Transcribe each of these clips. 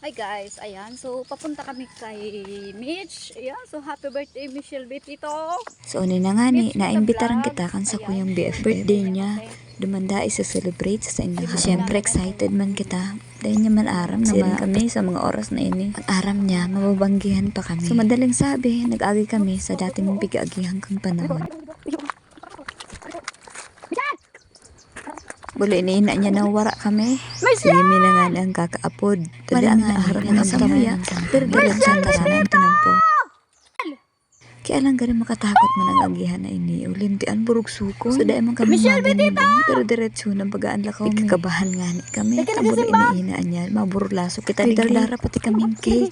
Hi guys, ayan. So, papunta kami kay Mitch. Ayan, so happy birthday Michelle Betito. So, una na nga ni, Mitch naimbitaran Vlog. kita kan sa Ayan. kuyang BF birthday niya. Dumanda isa celebrate sa inahan. Siyempre excited man kita. Dahil niya man aram na kami sa mga oras na ini. Ang aram niya, mababanggihan pa kami. So, madaling sabi, nag-agi kami sa dati mong pig-agihan kang panahon. Buli ni ina niya na wara kami. Sige mi na nga ang kakaapod. Dali mi na aram na sa muya. Pero dali sa taranan tinampo. Kaya lang ganun makatakot man ang agihan na ini. Ulintian burog suko. So dahil man kami maganibang. Pero diretso ng bagaan lakaw mi. Ikakabahan nga ni kami. Buli iniinaan niya. Maburulaso kita ni Darlara pati kaming cake.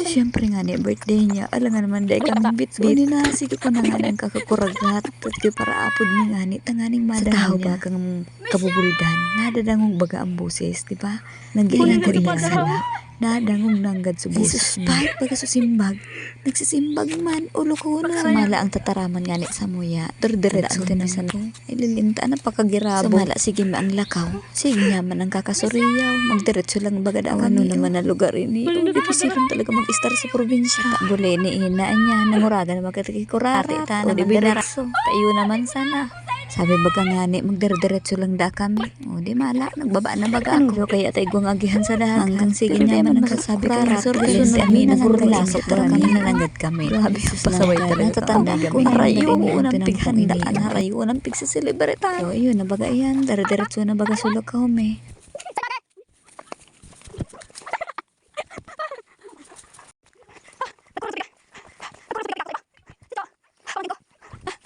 Siyempre nga ni birthday niya. Alam nga naman dahil kami bit-bit. So ninasig ko na nga ng kakakuragat. At para apod ni nga ni. Tanganing madahal niya. Sa kang kabubuldan. Nadadangong baga ang boses. Diba? Nag-iingan ko iya sala. Nadangong nanggad sa boses niya. Isus, baga susimbag. Nagsisimbag man. Ulo ko na. Samala ang tataraman nga ni sa muya. Durdiretso na sa to. Ililinta na pakagirabo. Samala sige ma ang lakaw. Sige naman ang kakasuriyaw. Magdiretso lang baga daw. Ano naman na lugar ini. Dipisilan talaga mag-star sa probinsya. Bule ni ina niya. Nanguragan na magkatikikurari. O di binarakso. Tayo naman sana. Sabi baga nga ni, magdiretso lang da kami. O di mala, nagbaba na baga ako. Kaya tayo guang agihan sa dahagan. Hanggang sige niya man nagsasabi ka na. Sorry, si Amin, nagurlasok tara kami na nanggad kami. Grabe, pasaway talaga. Tatanda kami. Harayo, unang pighandaan. Harayo, unang pigsasilibrate tayo. Ayun, na baga yan. Diretso na baga sulok ka hume.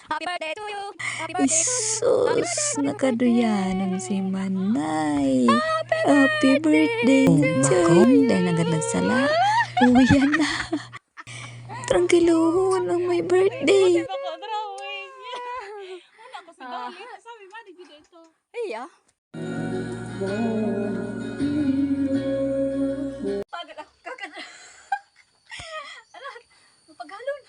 Happy birthday to you. Happy birthday to you. Isus, nakaduyanan si Manay. Happy birthday to you. Dahil agad nagsala. Uwian na. Tranquilo na may birthday. Iya.